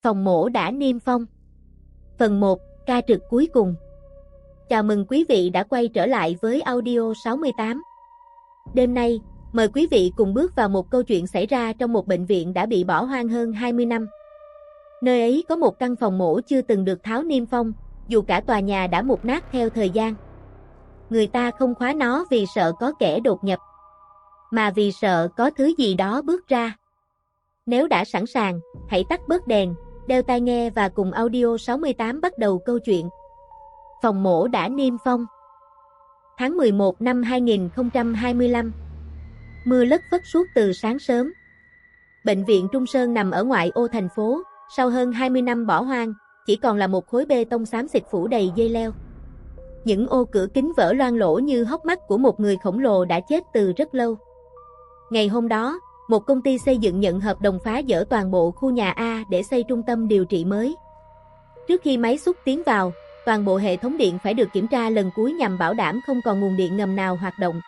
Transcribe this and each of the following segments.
Phòng mổ đã niêm phong. Phần 1, ca trực cuối cùng. Chào mừng quý vị đã quay trở lại với Audio 68. Đêm nay, mời quý vị cùng bước vào một câu chuyện xảy ra trong một bệnh viện đã bị bỏ hoang hơn 20 năm. Nơi ấy có một căn phòng mổ chưa từng được tháo niêm phong, dù cả tòa nhà đã mục nát theo thời gian. Người ta không khóa nó vì sợ có kẻ đột nhập, mà vì sợ có thứ gì đó bước ra. Nếu đã sẵn sàng, hãy tắt bớt đèn, đeo tai nghe và cùng Audio 68 bắt đầu câu chuyện. Phòng mổ đã niêm phong. Tháng 11 năm 2025. Mưa lất phất suốt từ sáng sớm. Bệnh viện Trung Sơn nằm ở ngoại ô thành phố, sau hơn 20 năm bỏ hoang, chỉ còn là một khối bê tông xám xịt phủ đầy dây leo. Những ô cửa kính vỡ loang lổ như hốc mắt của một người khổng lồ đã chết từ rất lâu. Ngày hôm đó, một công ty xây dựng nhận hợp đồng phá dỡ toàn bộ khu nhà A để xây trung tâm điều trị mới. Trước khi máy xúc tiến vào, toàn bộ hệ thống điện phải được kiểm tra lần cuối nhằm bảo đảm không còn nguồn điện ngầm nào hoạt động.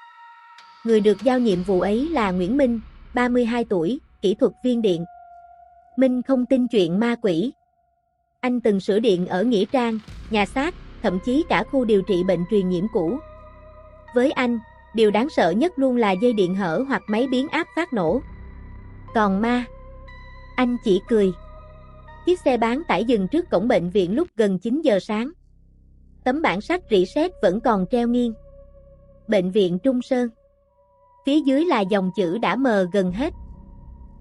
Người được giao nhiệm vụ ấy là Nguyễn Minh, 32 tuổi, kỹ thuật viên điện. Minh không tin chuyện ma quỷ. Anh từng sửa điện ở nghĩa trang, nhà xác, thậm chí cả khu điều trị bệnh truyền nhiễm cũ. Với anh, điều đáng sợ nhất luôn là dây điện hở hoặc máy biến áp phát nổ. Còn ma, anh chỉ cười. Chiếc xe bán tải dừng trước cổng bệnh viện lúc gần 9 giờ sáng. Tấm bảng sắt rỉ sét vẫn còn treo nghiêng. Bệnh viện Trung Sơn. Phía dưới là dòng chữ đã mờ gần hết.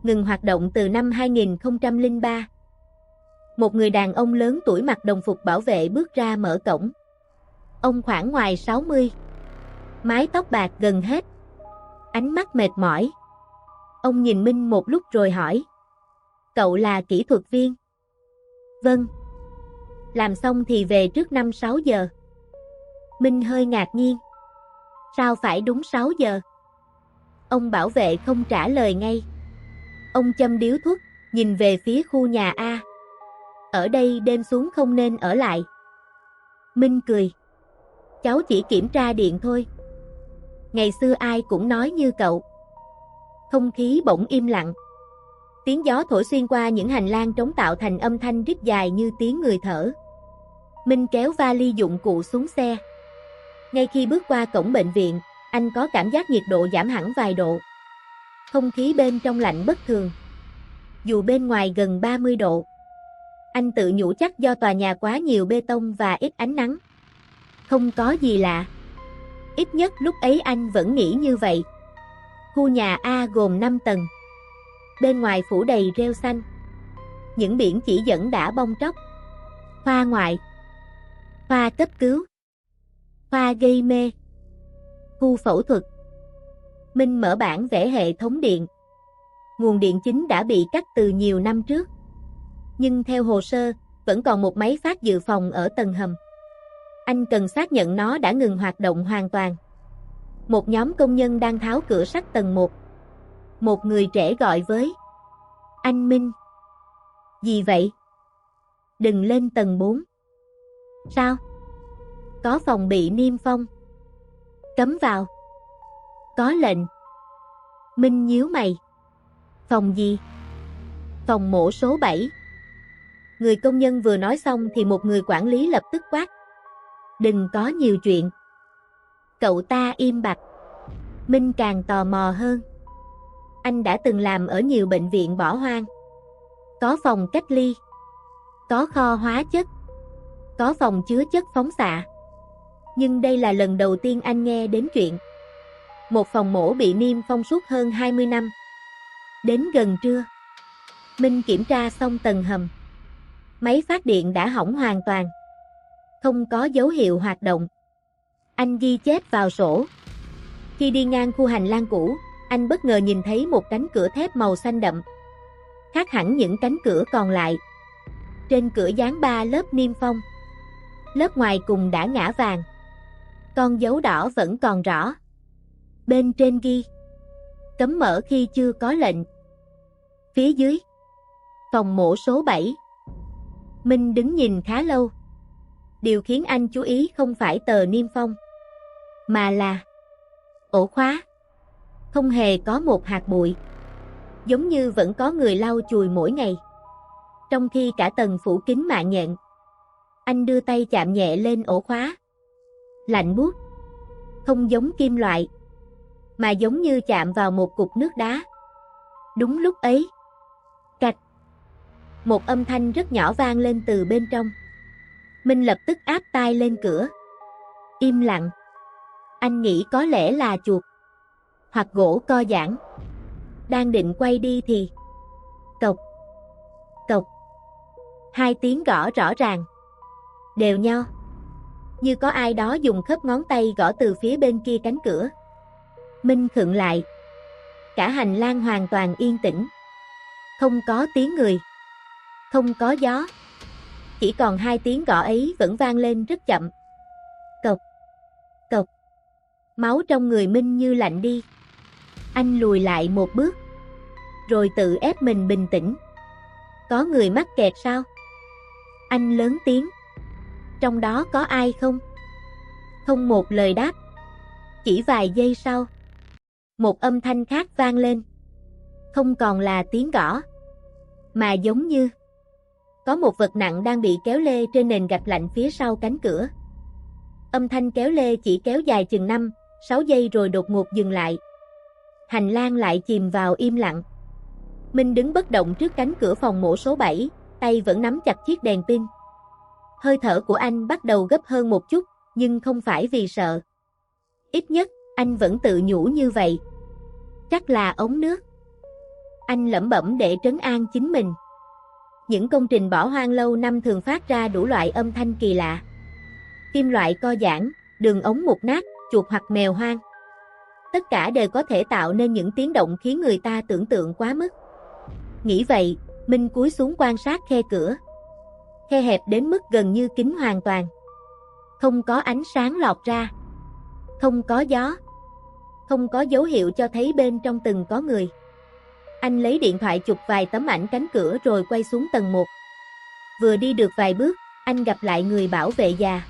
Ngừng hoạt động từ năm 2003. Một người đàn ông lớn tuổi mặc đồng phục bảo vệ bước ra mở cổng. Ông khoảng ngoài 60. Mái tóc bạc gần hết. Ánh mắt mệt mỏi. Ông nhìn Minh một lúc rồi hỏi. Cậu là kỹ thuật viên? Vâng. Làm xong thì về trước 5-6 giờ. Minh hơi ngạc nhiên. Sao phải đúng 6 giờ? Ông bảo vệ không trả lời ngay. Ông châm điếu thuốc, nhìn về phía khu nhà A. Ở đây đêm xuống không nên ở lại. Minh cười. Cháu chỉ kiểm tra điện thôi. Ngày xưa ai cũng nói như cậu. Không khí bỗng im lặng. Tiếng gió thổi xuyên qua những hành lang trống tạo thành âm thanh rít dài như tiếng người thở. Minh kéo vali dụng cụ xuống xe. Ngay khi bước qua cổng bệnh viện, anh có cảm giác nhiệt độ giảm hẳn vài độ. Không khí bên trong lạnh bất thường. Dù bên ngoài gần 30 độ. Anh tự nhủ chắc do tòa nhà quá nhiều bê tông và ít ánh nắng. Không có gì lạ. Ít nhất lúc ấy anh vẫn nghĩ như vậy. Khu nhà A gồm 5 tầng. Bên ngoài phủ đầy rêu xanh. Những biển chỉ dẫn đã bong tróc. Khoa ngoại. Khoa cấp cứu. Khoa gây mê. Khu phẫu thuật. Minh mở bảng vẽ hệ thống điện. Nguồn điện chính đã bị cắt từ nhiều năm trước. Nhưng theo hồ sơ, vẫn còn một máy phát dự phòng ở tầng hầm. Anh cần xác nhận nó đã ngừng hoạt động hoàn toàn. Một nhóm công nhân đang tháo cửa sắt tầng 1. Một người trẻ gọi với. Anh Minh. Gì vậy? Đừng lên tầng 4. Sao? Có phòng bị niêm phong. Cấm vào. Có lệnh. Minh nhíu mày. Phòng gì? Phòng mổ số 7. Người công nhân vừa nói xong thì một người quản lý lập tức quát. Đừng có nhiều chuyện. Cậu ta im bặt. Minh càng tò mò hơn. Anh đã từng làm ở nhiều bệnh viện bỏ hoang. Có phòng cách ly. Có kho hóa chất. Có phòng chứa chất phóng xạ. Nhưng đây là lần đầu tiên anh nghe đến chuyện một phòng mổ bị niêm phong suốt hơn 20 năm. Đến gần trưa, Minh kiểm tra xong tầng hầm. Máy phát điện đã hỏng hoàn toàn. Không có dấu hiệu hoạt động. Anh ghi chép vào sổ. Khi đi ngang khu hành lang cũ, anh bất ngờ nhìn thấy một cánh cửa thép màu xanh đậm. Khác hẳn những cánh cửa còn lại. Trên cửa dán 3 lớp niêm phong. Lớp ngoài cùng đã ngã vàng. Con dấu đỏ vẫn còn rõ. Bên trên ghi. Cấm mở khi chưa có lệnh. Phía dưới. Phòng mổ số 7. Minh đứng nhìn khá lâu. Điều khiến anh chú ý không phải tờ niêm phong, mà là ổ khóa. Không hề có một hạt bụi. Giống như vẫn có người lau chùi mỗi ngày. trong khi cả tầng phủ kín mạng nhện. Anh đưa tay chạm nhẹ lên ổ khóa. Lạnh buốt, không giống kim loại, mà giống như chạm vào một cục nước đá. Đúng lúc ấy, cạch, một âm thanh rất nhỏ vang lên từ bên trong. Minh lập tức áp tai lên cửa. Im lặng. Anh nghĩ có lẽ là chuột, hoặc gỗ co giãn. Đang định quay đi thì cộc, cộc. Hai tiếng gõ rõ ràng, đều nhau, như có ai đó dùng khớp ngón tay gõ từ phía bên kia cánh cửa. Minh khựng lại. Cả hành lang hoàn toàn yên tĩnh. Không có tiếng người, không có gió. Chỉ còn hai tiếng gõ ấy vẫn vang lên rất chậm. Cộc, cộc. Máu trong người Minh như lạnh đi. Anh lùi lại một bước, rồi tự ép mình bình tĩnh. Có người mắc kẹt sao? Anh lớn tiếng. Trong đó có ai không? Không một lời đáp. Chỉ vài giây sau, một âm thanh khác vang lên. Không còn là tiếng gõ, mà giống như có một vật nặng đang bị kéo lê trên nền gạch lạnh phía sau cánh cửa. Âm thanh kéo lê chỉ kéo dài chừng 5-6 giây rồi đột ngột dừng lại. Hành lang lại chìm vào im lặng. Minh đứng bất động trước cánh cửa phòng mổ số 7, tay vẫn nắm chặt chiếc đèn pin. Hơi thở của anh bắt đầu gấp hơn một chút, nhưng không phải vì sợ. Ít nhất, anh vẫn tự nhủ như vậy. Chắc là ống nước. Anh lẩm bẩm để trấn an chính mình. Những công trình bỏ hoang lâu năm thường phát ra đủ loại âm thanh kỳ lạ. Kim loại co giãn, đường ống mục nát, chuột hoặc mèo hoang. Tất cả đều có thể tạo nên những tiếng động khiến người ta tưởng tượng quá mức. Nghĩ vậy, Minh cúi xuống quan sát khe cửa. Khe hẹp đến mức gần như kín hoàn toàn. Không có ánh sáng lọt ra. Không có gió. Không có dấu hiệu cho thấy bên trong từng có người. Anh lấy điện thoại chụp vài tấm ảnh cánh cửa rồi quay xuống tầng 1. Vừa đi được vài bước, anh gặp lại người bảo vệ già.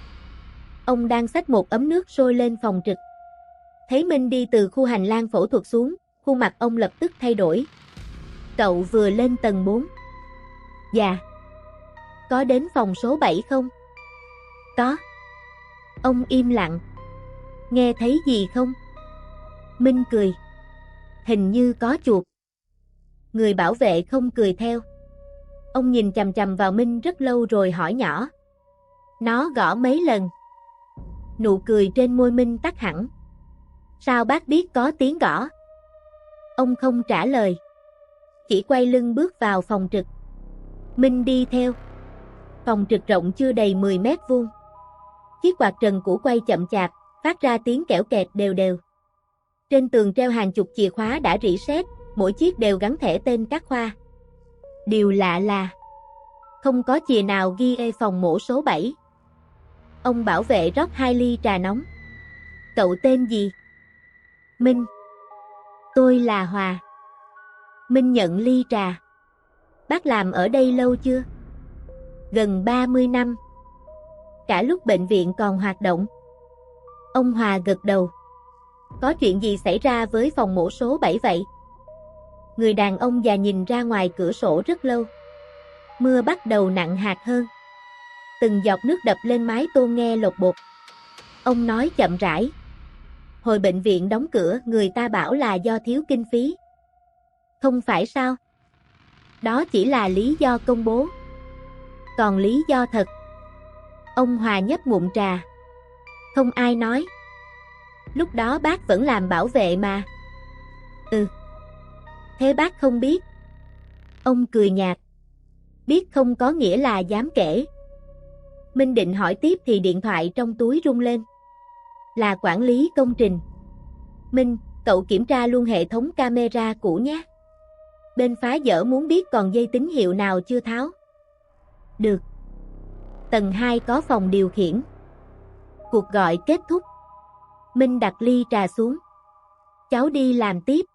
Ông đang xách một ấm nước sôi lên phòng trực. Thấy Minh đi từ khu hành lang phẫu thuật xuống, khuôn mặt ông lập tức thay đổi. Cậu vừa lên tầng 4. Dạ. Có đến phòng số 7 không? Có. Ông im lặng. Nghe thấy gì không? Minh cười. Hình như có chuột. Người bảo vệ không cười theo. Ông nhìn chằm chằm vào Minh rất lâu rồi hỏi nhỏ. Nó gõ mấy lần? Nụ cười trên môi Minh tắt hẳn. Sao bác biết có tiếng gõ? Ông không trả lời. Chỉ quay lưng bước vào phòng trực. Minh đi theo. Phòng trực rộng chưa đầy 10 mét vuông. Chiếc quạt trần cũ quay chậm chạp, phát ra tiếng kẽo kẹt đều đều. Trên tường treo hàng chục chìa khóa đã rỉ sét, mỗi chiếc đều gắn thẻ tên các khoa. Điều lạ là không có chìa nào ghi phòng mổ số 7. Ông bảo vệ rót 2 ly trà nóng. Cậu tên gì? Minh. Tôi là Hòa. Minh nhận ly trà. Bác làm ở đây lâu chưa? Gần 30 năm. Cả lúc bệnh viện còn hoạt động. Ông Hòa gật đầu. Có chuyện gì xảy ra với phòng mổ số 7 vậy? Người đàn ông già nhìn ra ngoài cửa sổ rất lâu. Mưa bắt đầu nặng hạt hơn. Từng giọt nước đập lên mái tôn nghe lột bột. Ông nói chậm rãi. Hồi bệnh viện đóng cửa, người ta bảo là do thiếu kinh phí. Không phải sao? Đó chỉ là lý do công bố. Còn lý do thật? Ông Hòa nhấp ngụm trà. Không ai nói. Lúc đó bác vẫn làm bảo vệ mà. Ừ. Thế bác không biết? Ông cười nhạt. Biết không có nghĩa là dám kể. Minh định hỏi tiếp thì điện thoại trong túi rung lên. Là quản lý công trình. Minh, cậu kiểm tra luôn hệ thống camera cũ nhé. Bên phá dỡ muốn biết còn dây tín hiệu nào chưa tháo. Được. Tầng 2 có phòng điều khiển. Cuộc gọi kết thúc. Minh đặt ly trà xuống. Cháu đi làm tiếp.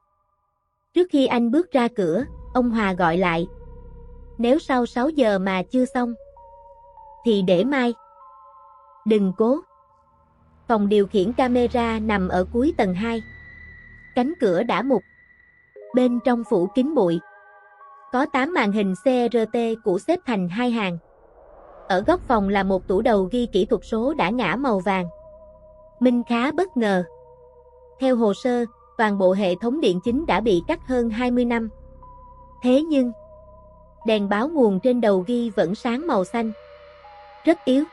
Trước khi anh bước ra cửa, ông Hòa gọi lại. Nếu sau 6 giờ mà chưa xong, thì để mai. Đừng cố. Phòng điều khiển camera nằm ở cuối tầng 2. Cánh cửa đã mục. Bên trong phủ kín bụi. Có 8 màn hình CRT cũ xếp thành hai hàng. Ở góc phòng là một tủ đầu ghi kỹ thuật số đã ngã màu vàng. Minh khá bất ngờ. Theo hồ sơ, toàn bộ hệ thống điện chính đã bị cắt hơn 20 năm. Thế nhưng, đèn báo nguồn trên đầu ghi vẫn sáng màu xanh. Rất yếu,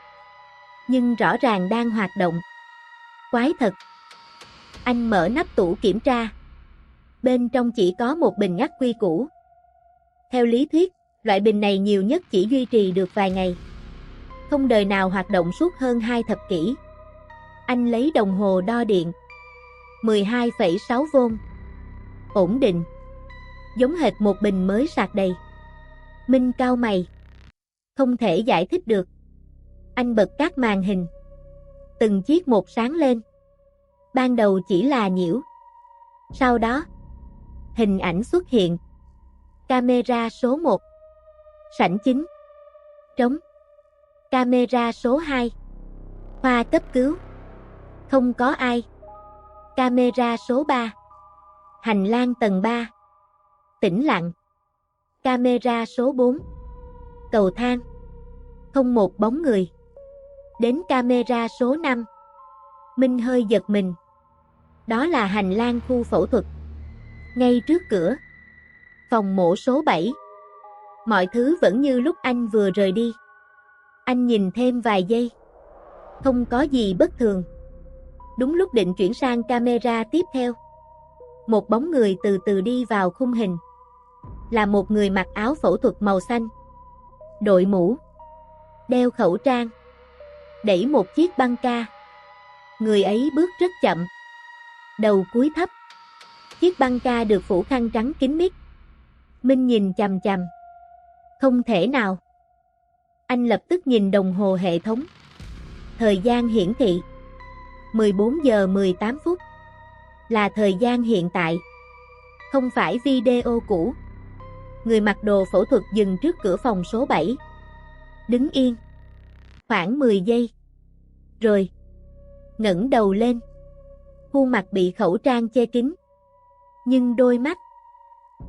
nhưng rõ ràng đang hoạt động. Quái thật. Anh mở nắp tủ kiểm tra. Bên trong chỉ có một bình ắc quy cũ. Theo lý thuyết, loại bình này nhiều nhất chỉ duy trì được vài ngày. Không đời nào hoạt động suốt hơn 2 thập kỷ. Anh lấy đồng hồ đo điện. 12,6V. Ổn định. Giống hệt một bình mới sạc đầy. Minh cau mày. Không thể giải thích được. Anh bật các màn hình. Từng chiếc một sáng lên. Ban đầu chỉ là nhiễu. Sau đó, hình ảnh xuất hiện. Camera số 1. Sảnh chính. Trống. Camera số 2. Khoa cấp cứu. Không có ai. Camera số 3. Hành lang tầng 3. Tĩnh lặng. Camera số 4. Cầu thang. Không một bóng người. Đến camera số 5. Minh hơi giật mình. Đó là hành lang khu phẫu thuật. Ngay trước cửa. Phòng mổ số 7. Mọi thứ vẫn như lúc anh vừa rời đi. Anh nhìn thêm vài giây. Không có gì bất thường. Đúng lúc định chuyển sang camera tiếp theo. Một bóng người từ từ đi vào khung hình. Là một người mặc áo phẫu thuật màu xanh. Đội mũ. Đeo khẩu trang. Đẩy một chiếc băng ca. Người ấy bước rất chậm. Đầu cúi thấp. Chiếc băng ca được phủ khăn trắng kín mít. Minh nhìn chằm chằm. Không thể nào. Anh lập tức nhìn đồng hồ hệ thống. Thời gian hiển thị 14 giờ 18 phút. Là thời gian hiện tại. Không phải video cũ. Người mặc đồ phẫu thuật dừng trước cửa phòng số 7. Đứng yên. Khoảng 10 giây. Rồi. Ngẩng đầu lên. Khuôn mặt bị khẩu trang che kín. Nhưng đôi mắt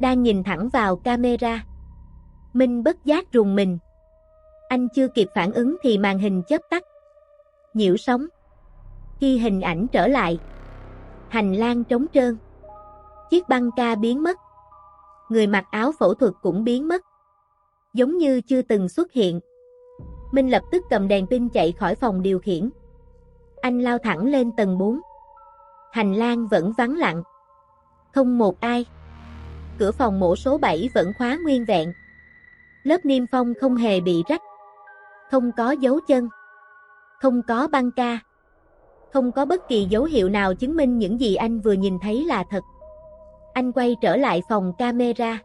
đang nhìn thẳng vào camera. Minh bất giác rùng mình. Anh chưa kịp phản ứng thì màn hình chớp tắt. Nhiễu sóng. Khi hình ảnh trở lại. Hành lang trống trơn. Chiếc băng ca biến mất. Người mặc áo phẫu thuật cũng biến mất. Giống như chưa từng xuất hiện. Minh lập tức cầm đèn pin chạy khỏi phòng điều khiển. Anh lao thẳng lên tầng 4. Hành lang vẫn vắng lặng. Không một ai. Cửa phòng mổ số 7 vẫn khóa nguyên vẹn. Lớp niêm phong không hề bị rách. Không có dấu chân. Không có băng ca. Không có bất kỳ dấu hiệu nào chứng minh những gì anh vừa nhìn thấy là thật. Anh quay trở lại phòng camera.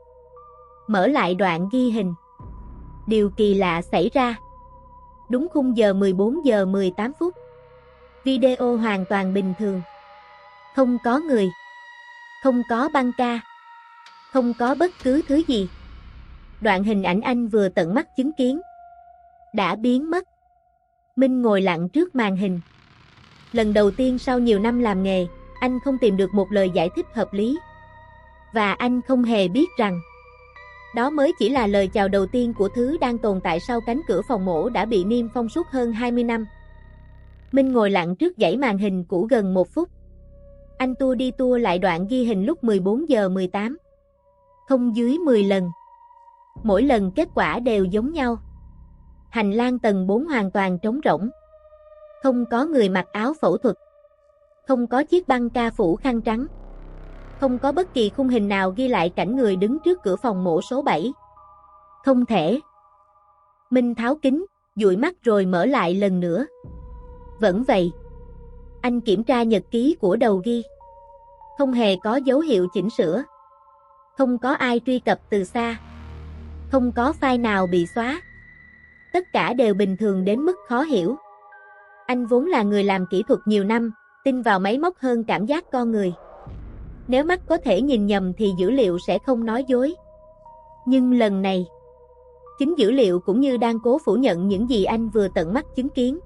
Mở lại đoạn ghi hình. Điều kỳ lạ xảy ra. Đúng khung giờ 14 giờ 18 phút. Video hoàn toàn bình thường. Không có người. Không có băng ca. Không có bất cứ thứ gì. Đoạn hình ảnh anh vừa tận mắt chứng kiến đã biến mất. Minh ngồi lặng trước màn hình. Lần đầu tiên sau nhiều năm làm nghề, anh không tìm được một lời giải thích hợp lý. Và anh không hề biết rằng đó mới chỉ là lời chào đầu tiên của thứ đang tồn tại sau cánh cửa phòng mổ đã bị niêm phong suốt hơn 20 năm. Minh ngồi lặng trước dãy màn hình cũ gần 1 phút. Anh tua đi tua lại đoạn ghi hình lúc 14 giờ 18. Không dưới 10 lần. Mỗi lần kết quả đều giống nhau. Hành lang tầng 4 hoàn toàn trống rỗng. Không có người mặc áo phẫu thuật. Không có chiếc băng ca phủ khăn trắng. Không có bất kỳ khung hình nào ghi lại cảnh người đứng trước cửa phòng mổ số 7. Không thể. Minh tháo kính, dụi mắt rồi mở lại lần nữa. Vẫn vậy. Anh kiểm tra nhật ký của đầu ghi. Không hề có dấu hiệu chỉnh sửa. Không có ai truy cập từ xa. Không có file nào bị xóa. Tất cả đều bình thường đến mức khó hiểu. Anh vốn là người làm kỹ thuật nhiều năm, tin vào máy móc hơn cảm giác con người. Nếu mắt có thể nhìn nhầm thì dữ liệu sẽ không nói dối. Nhưng lần này, chính dữ liệu cũng như đang cố phủ nhận những gì anh vừa tận mắt chứng kiến.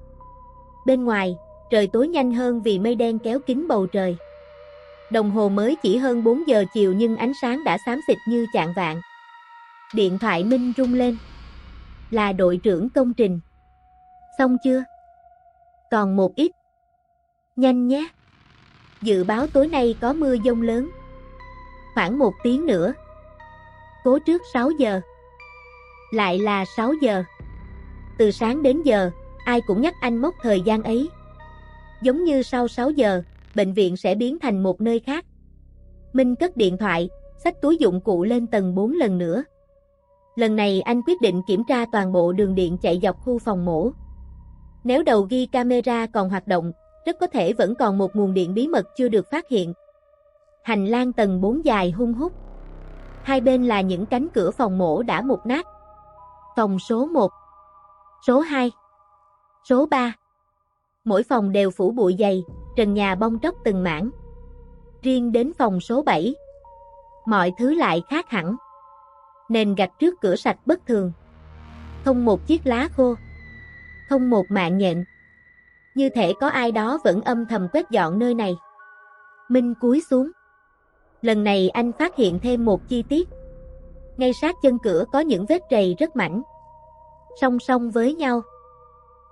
Bên ngoài, trời tối nhanh hơn vì mây đen kéo kín bầu trời. Đồng hồ mới chỉ hơn 4 giờ chiều nhưng ánh sáng đã xám xịt như chạng vạng. Điện thoại Minh rung lên. Là đội trưởng công trình. Xong chưa? Còn một ít. Nhanh nhé. Dự báo tối nay có mưa dông lớn. Khoảng 1 tiếng nữa. Cố trước 6 giờ. Lại là 6 giờ. Từ sáng đến giờ, ai cũng nhắc anh mốc thời gian ấy. Giống như sau 6 giờ, bệnh viện sẽ biến thành một nơi khác. Minh cất điện thoại, xách túi dụng cụ lên tầng 4 lần nữa. Lần này anh quyết định kiểm tra toàn bộ đường điện chạy dọc khu phòng mổ. Nếu đầu ghi camera còn hoạt động, rất có thể vẫn còn một nguồn điện bí mật chưa được phát hiện. Hành lang tầng 4 dài hun hút. Hai bên là những cánh cửa phòng mổ đã mục nát. Phòng số 1, số 2, số 3. Mỗi phòng đều phủ bụi dày, trần nhà bong tróc từng mảng. Riêng đến phòng số 7, mọi thứ lại khác hẳn. Nền gạch trước cửa sạch bất thường. Không một chiếc lá khô. Không một mạng nhện. Như thể có ai đó vẫn âm thầm quét dọn nơi này. Minh cúi xuống. Lần này anh phát hiện thêm một chi tiết. Ngay sát chân cửa có những vết rầy rất mảnh. Song song với nhau.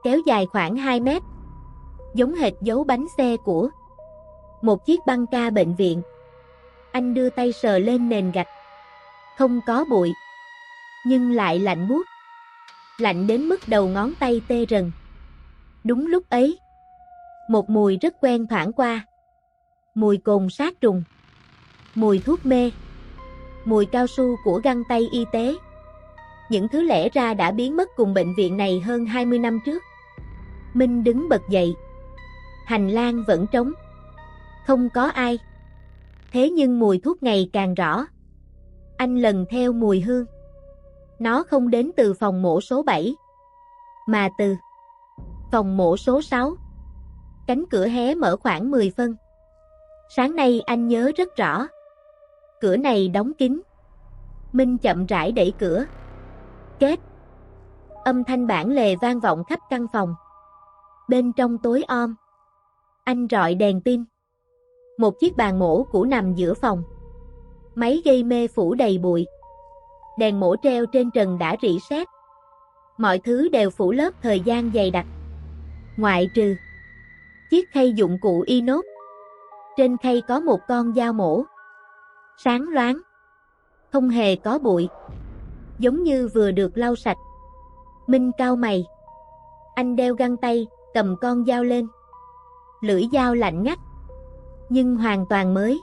Kéo dài khoảng 2 mét. Giống hệt dấu bánh xe của một chiếc băng ca bệnh viện. Anh đưa tay sờ lên nền gạch. Không có bụi. Nhưng lại lạnh buốt. Lạnh đến mức đầu ngón tay tê rần. Đúng lúc ấy, một mùi rất quen thoảng qua. Mùi cồn sát trùng. Mùi thuốc mê. Mùi cao su của găng tay y tế. Những thứ lẽ ra đã biến mất cùng bệnh viện này hơn 20 năm trước. Minh đứng bật dậy. Hành lang vẫn trống. Không có ai. Thế nhưng mùi thuốc ngày càng rõ. Anh lần theo mùi hương. Nó không đến từ phòng mổ số 7, mà từ phòng mổ số 6. Cánh cửa hé mở khoảng 10 phân. Sáng nay anh nhớ rất rõ. Cửa này đóng kín. Minh chậm rãi đẩy cửa. Két. Âm thanh bản lề vang vọng khắp căn phòng. Bên trong tối om. Anh rọi đèn pin. Một chiếc bàn mổ cũ nằm giữa phòng. Máy gây mê phủ đầy bụi. Đèn mổ treo trên trần đã rỉ sét. Mọi thứ đều phủ lớp thời gian dày đặc. Ngoại trừ chiếc khay dụng cụ inox. Trên khay có một con dao mổ. Sáng loáng. Không hề có bụi. Giống như vừa được lau sạch. Minh cau mày. Anh đeo găng tay, cầm con dao lên. Lưỡi dao lạnh ngắt. Nhưng hoàn toàn mới.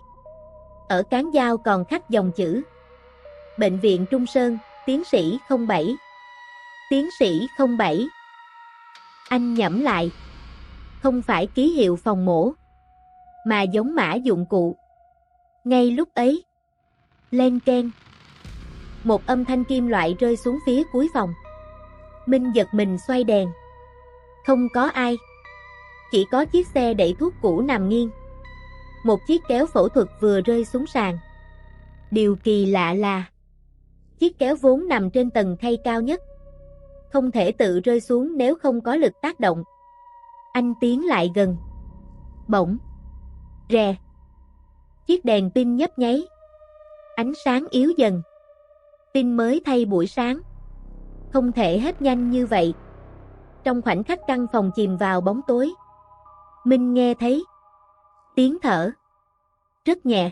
Ở cán dao còn khắc dòng chữ. Bệnh viện Trung Sơn, tiến sĩ 07. Tiến sĩ 07. Anh nhẩm lại. Không phải ký hiệu phòng mổ, mà giống mã dụng cụ. Ngay lúc ấy, len keng. Một âm thanh kim loại rơi xuống phía cuối phòng. Minh giật mình xoay đèn. Không có ai. Chỉ có chiếc xe đẩy thuốc cũ nằm nghiêng. Một chiếc kéo phẫu thuật vừa rơi xuống sàn. Điều kỳ lạ là chiếc kéo vốn nằm trên tầng khay cao nhất. Không thể tự rơi xuống nếu không có lực tác động. Anh tiến lại gần. Bỗng. Rè. Chiếc đèn pin nhấp nháy. Ánh sáng yếu dần. Pin mới thay buổi sáng. Không thể hết nhanh như vậy. Trong khoảnh khắc căn phòng chìm vào bóng tối, Minh nghe thấy tiếng thở. Rất nhẹ.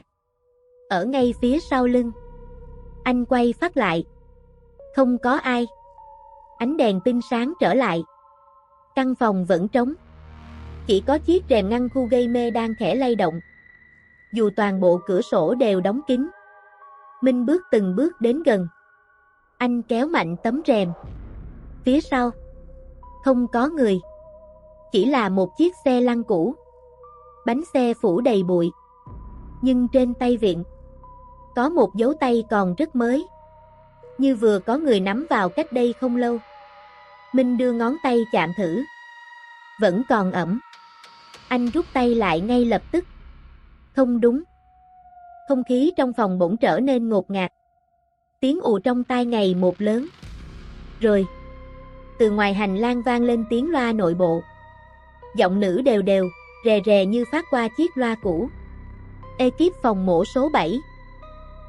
Ở ngay phía sau lưng. Anh quay phát lại. Không có ai. Ánh đèn pin sáng trở lại. Căn phòng vẫn trống. Chỉ có chiếc rèm ngăn khu gây mê đang khẽ lay động. Dù toàn bộ cửa sổ đều đóng kín. Minh bước từng bước đến gần. Anh kéo mạnh tấm rèm. Phía sau, không có người. Chỉ là một chiếc xe lăn cũ. Bánh xe phủ đầy bụi. Nhưng trên tay vịn có một dấu tay còn rất mới. Như vừa có người nắm vào cách đây không lâu. Minh đưa ngón tay chạm thử. Vẫn còn ẩm. Anh rút tay lại ngay lập tức. Không đúng. Không khí trong phòng bỗng trở nên ngột ngạt. Tiếng ù trong tai ngày một lớn. Rồi, từ ngoài hành lang vang lên tiếng loa nội bộ. Giọng nữ đều đều, rè rè như phát qua chiếc loa cũ. Ekip phòng mổ số 7.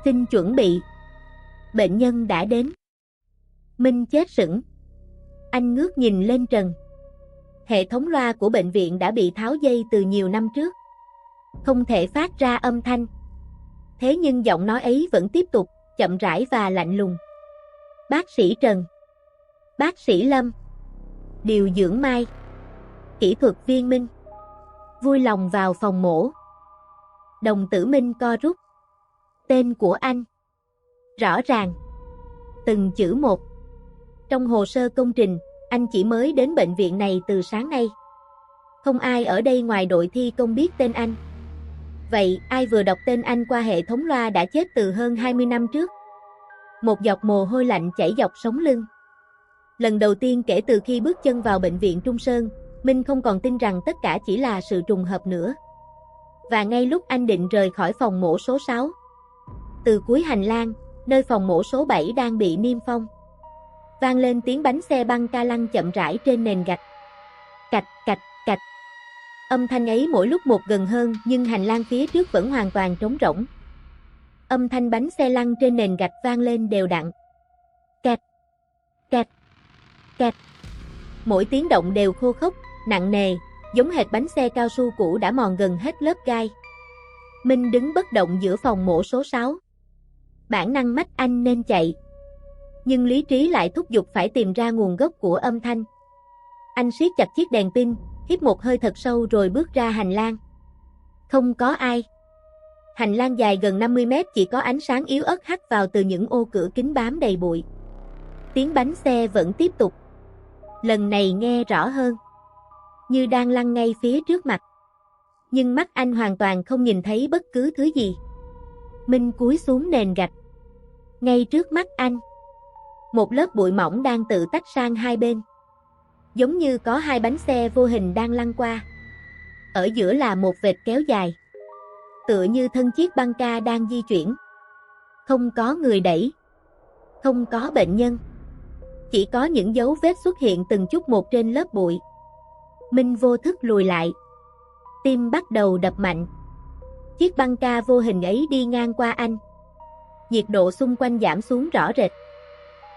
Xin chuẩn bị. Bệnh nhân đã đến. Minh chết sững. Anh ngước nhìn lên trần. Hệ thống loa của bệnh viện đã bị tháo dây từ nhiều năm trước. Không thể phát ra âm thanh. Thế nhưng giọng nói ấy vẫn tiếp tục, chậm rãi và lạnh lùng. Bác sĩ Trần. Bác sĩ Lâm. Điều dưỡng Mai. Kỹ thuật viên Minh. Vui lòng vào phòng mổ. Đồng tử Minh co rút. Tên của anh. Rõ ràng. Từng chữ một. Trong hồ sơ công trình, anh chỉ mới đến bệnh viện này từ sáng nay. Không ai ở đây ngoài đội thi công biết tên anh. Vậy ai vừa đọc tên anh qua hệ thống loa đã chết từ hơn 20 năm trước? Một giọt mồ hôi lạnh chảy dọc sống lưng. Lần đầu tiên kể từ khi bước chân vào bệnh viện Trung Sơn, Minh không còn tin rằng tất cả chỉ là sự trùng hợp nữa. Và ngay lúc anh định rời khỏi phòng mổ số 6, từ cuối hành lang, nơi phòng mổ số 7 đang bị niêm phong, vang lên tiếng bánh xe băng ca lăn chậm rãi trên nền gạch. Cạch, cạch, cạch. Âm thanh ấy mỗi lúc một gần hơn, nhưng hành lang phía trước vẫn hoàn toàn trống rỗng. Âm thanh bánh xe lăn trên nền gạch vang lên đều đặn. Cạch, cạch, cạch. Mỗi tiếng động đều khô khốc, nặng nề, giống hệt bánh xe cao su cũ đã mòn gần hết lớp gai. Minh đứng bất động giữa phòng mổ số 6. Bản năng mách anh nên chạy. Nhưng lý trí lại thúc giục phải tìm ra nguồn gốc của âm thanh. Anh siết chặt chiếc đèn pin, hít một hơi thật sâu rồi bước ra hành lang. Không có ai. Hành lang dài gần 50 mét chỉ có ánh sáng yếu ớt hắt vào từ những ô cửa kính bám đầy bụi. Tiếng bánh xe vẫn tiếp tục. Lần này nghe rõ hơn. Như đang lăn ngay phía trước mặt. Nhưng mắt anh hoàn toàn không nhìn thấy bất cứ thứ gì. Minh cúi xuống nền gạch. Ngay trước mắt anh, một lớp bụi mỏng đang tự tách sang hai bên. Giống như có hai bánh xe vô hình đang lăn qua. Ở giữa là một vệt kéo dài. Tựa như thân chiếc băng ca đang di chuyển. Không có người đẩy. Không có bệnh nhân. Chỉ có những dấu vết xuất hiện từng chút một trên lớp bụi. Minh vô thức lùi lại. Tim bắt đầu đập mạnh. Chiếc băng ca vô hình ấy đi ngang qua anh. Nhiệt độ xung quanh giảm xuống rõ rệt.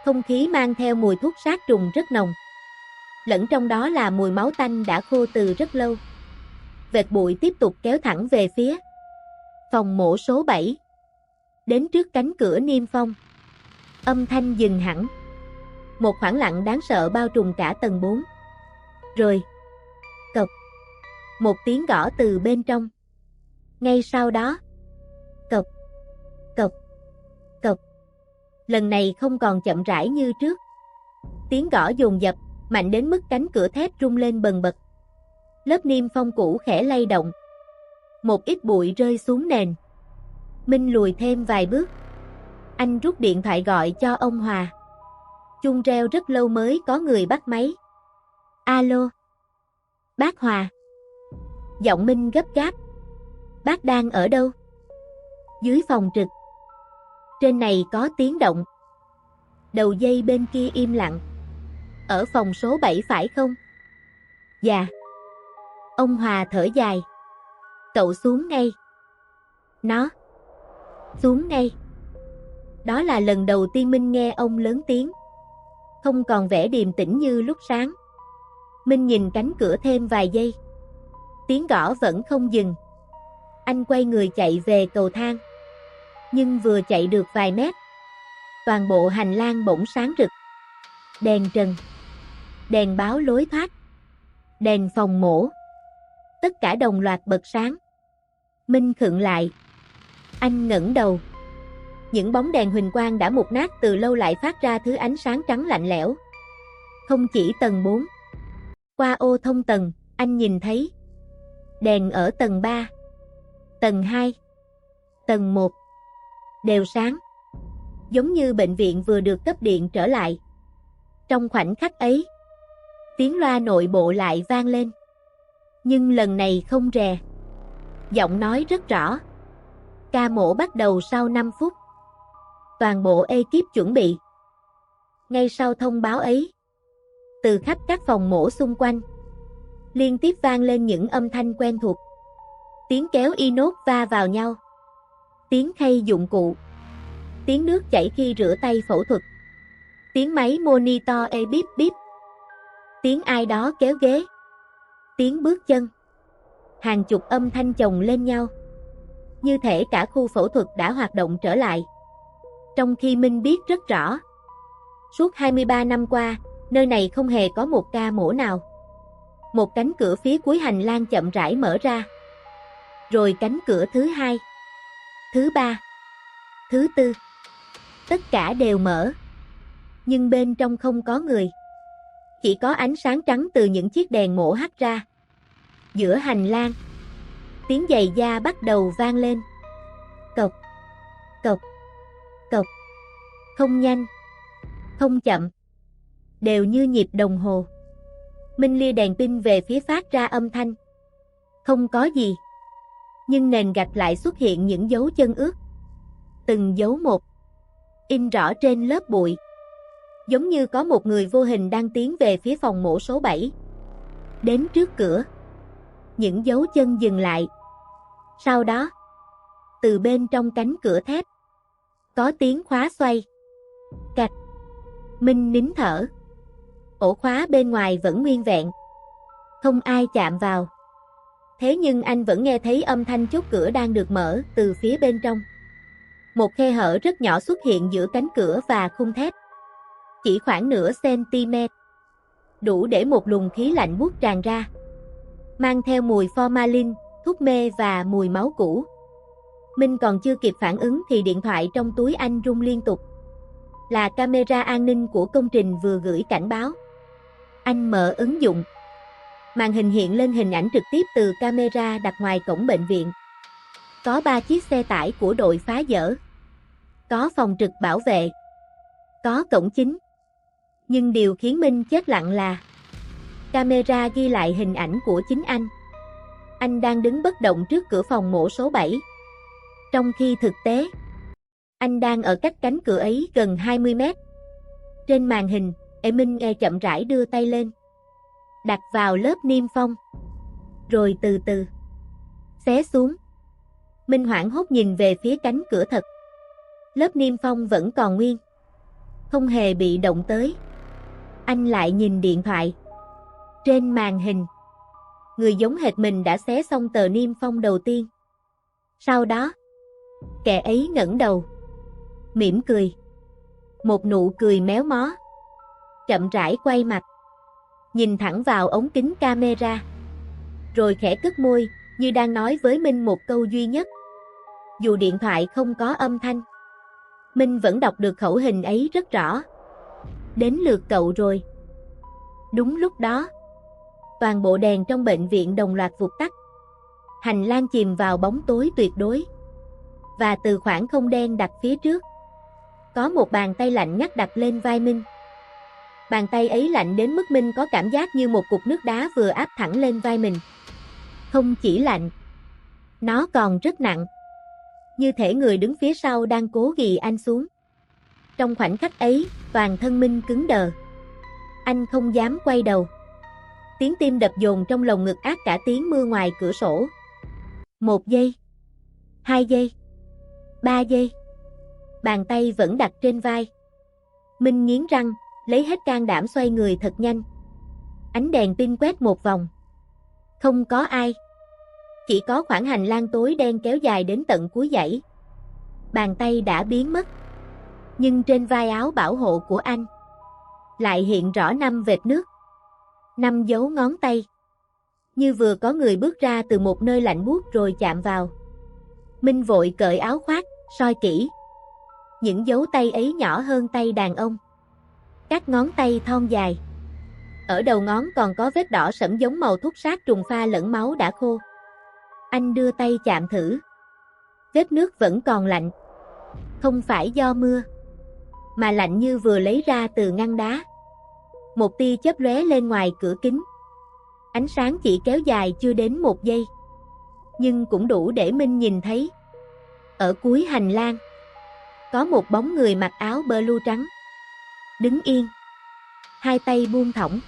Không khí mang theo mùi thuốc sát trùng rất nồng. Lẫn trong đó là mùi máu tanh đã khô từ rất lâu. Vệt bụi tiếp tục kéo thẳng về phía phòng mổ số 7. Đến trước cánh cửa niêm phong. Âm thanh dừng hẳn. Một khoảng lặng đáng sợ bao trùm cả tầng 4. Rồi, cộc. Một tiếng gõ từ bên trong. Ngay sau đó, cộc, cộc, cộc. Lần này không còn chậm rãi như trước. Tiếng gõ dồn dập, mạnh đến mức cánh cửa thép rung lên bần bật. Lớp niêm phong cũ khẽ lay động. Một ít bụi rơi xuống nền. Minh lùi thêm vài bước. Anh rút điện thoại gọi cho ông Hòa. Chuông reo rất lâu mới có người bắt máy. Alo. Bác Hòa. Giọng Minh gấp gáp. Bác đang ở đâu? Dưới phòng trực. Trên này có tiếng động. Đầu dây bên kia im lặng. Ở phòng số 7 phải không? Dạ. Ông Hòa thở dài. Cậu xuống ngay. Nó. Xuống ngay. Đó là lần đầu tiên Minh nghe ông lớn tiếng. Không còn vẻ điềm tĩnh như lúc sáng. Minh nhìn cánh cửa thêm vài giây. Tiếng gõ vẫn không dừng. Anh quay người chạy về cầu thang. Nhưng vừa chạy được vài mét, toàn bộ hành lang bỗng sáng rực. Đèn trần, đèn báo lối thoát, đèn phòng mổ. Tất cả đồng loạt bật sáng. Minh khựng lại. Anh ngẩng đầu. Những bóng đèn huỳnh quang đã mục nát từ lâu lại phát ra thứ ánh sáng trắng lạnh lẽo. Không chỉ tầng 4. Qua ô thông tầng, anh nhìn thấy đèn ở tầng 3, tầng 2, tầng 1 đều sáng. Giống như bệnh viện vừa được cấp điện trở lại. Trong khoảnh khắc ấy, tiếng loa nội bộ lại vang lên. Nhưng lần này không rè. Giọng nói rất rõ. Ca mổ bắt đầu sau 5 phút. Toàn bộ ekip chuẩn bị. Ngay sau thông báo ấy, từ khắp các phòng mổ xung quanh, liên tiếp vang lên những âm thanh quen thuộc. Tiếng kéo inox va vào nhau. Tiếng khay dụng cụ. Tiếng nước chảy khi rửa tay phẫu thuật. Tiếng máy monitor bíp bíp. Tiếng ai đó kéo ghế. Tiếng bước chân. Hàng chục âm thanh chồng lên nhau. Như thể cả khu phẫu thuật đã hoạt động trở lại. Trong khi Minh biết rất rõ, suốt 23 năm qua, nơi này không hề có một ca mổ nào. Một cánh cửa phía cuối hành lang chậm rãi mở ra. Rồi cánh cửa thứ hai, thứ ba, thứ tư. Tất cả đều mở. Nhưng bên trong không có người. Chỉ có ánh sáng trắng từ những chiếc đèn mổ hắt ra. Giữa hành lang, tiếng giày da bắt đầu vang lên. Cộc, cộc, cộc. Không nhanh, không chậm, đều như nhịp đồng hồ. Minh lia đèn pin về phía phát ra âm thanh. Không có gì. Nhưng nền gạch lại xuất hiện những dấu chân ướt. Từng dấu một, in rõ trên lớp bụi. Giống như có một người vô hình đang tiến về phía phòng mổ số 7. Đến trước cửa, những dấu chân dừng lại. Sau đó, từ bên trong cánh cửa thép, có tiếng khóa xoay. Cạch. Minh nín thở. Ổ khóa bên ngoài vẫn nguyên vẹn. Không ai chạm vào. Thế nhưng anh vẫn nghe thấy âm thanh chốt cửa đang được mở từ phía bên trong. Một khe hở rất nhỏ xuất hiện giữa cánh cửa và khung thép. Chỉ khoảng nửa cm. Đủ để một luồng khí lạnh buốt tràn ra. Mang theo mùi formalin, thuốc mê và mùi máu cũ. Minh còn chưa kịp phản ứng thì điện thoại trong túi anh rung liên tục. Là camera an ninh của công trình vừa gửi cảnh báo. Anh mở ứng dụng. Màn hình hiện lên hình ảnh trực tiếp từ camera đặt ngoài cổng bệnh viện. Có 3 chiếc xe tải của đội phá dỡ. Có phòng trực bảo vệ. Có cổng chính. Nhưng điều khiến Minh chết lặng là camera ghi lại hình ảnh của chính anh. Anh đang đứng bất động trước cửa phòng mổ số 7. Trong khi thực tế, anh đang ở cách cánh cửa ấy gần 20 mét. Trên màn hình, Minh chậm rãi đưa tay lên. Đặt vào lớp niêm phong. Rồi từ từ xé xuống. Minh hoảng hốt nhìn về phía cánh cửa thật. Lớp niêm phong vẫn còn nguyên. Không hề bị động tới. Anh lại nhìn điện thoại. Trên màn hình, người giống hệt mình đã xé xong tờ niêm phong đầu tiên. Sau đó, kẻ ấy ngẩng đầu, mỉm cười. Một nụ cười méo mó. Chậm rãi quay mặt, nhìn thẳng vào ống kính camera. Rồi khẽ cất môi, như đang nói với Minh một câu duy nhất. Dù điện thoại không có âm thanh, Minh vẫn đọc được khẩu hình ấy rất rõ. Đến lượt cậu rồi. Đúng lúc đó, toàn bộ đèn trong bệnh viện đồng loạt vụt tắt. Hành lang chìm vào bóng tối tuyệt đối. Và từ khoảng không đen đặt phía trước, có một bàn tay lạnh ngắt đặt lên vai Minh. Bàn tay ấy lạnh đến mức Minh có cảm giác như một cục nước đá vừa áp thẳng lên vai mình. Không chỉ lạnh, nó còn rất nặng. Như thể người đứng phía sau đang cố ghì anh xuống. Trong khoảnh khắc ấy, toàn thân Minh cứng đờ. Anh không dám quay đầu. Tiếng tim đập dồn trong lồng ngực át cả tiếng mưa ngoài cửa sổ. 1 giây, 2 giây, 3 giây. Bàn tay vẫn đặt trên vai. Minh nghiến răng, lấy hết can đảm xoay người thật nhanh. Ánh đèn pin quét một vòng. Không có ai. Chỉ có khoảng hành lang tối đen kéo dài đến tận cuối dãy. Bàn tay đã biến mất. Nhưng trên vai áo bảo hộ của anh lại hiện rõ 5 vệt nước. 5 dấu ngón tay. Như vừa có người bước ra từ một nơi lạnh buốt rồi chạm vào. Minh vội cởi áo khoác, soi kỹ. Những dấu tay ấy nhỏ hơn tay đàn ông. Các ngón tay thon dài. Ở đầu ngón còn có vết đỏ sẫm giống màu thuốc sát trùng pha lẫn máu đã khô. Anh đưa tay chạm thử. Vết nước vẫn còn lạnh. Không phải do mưa, mà lạnh như vừa lấy ra từ ngăn đá. Một tia chớp lóe lên ngoài cửa kính. Ánh sáng chỉ kéo dài chưa đến 1 giây. Nhưng cũng đủ để Minh nhìn thấy. Ở cuối hành lang, có một bóng người mặc áo blue trắng. Đứng yên. Hai tay buông thõng.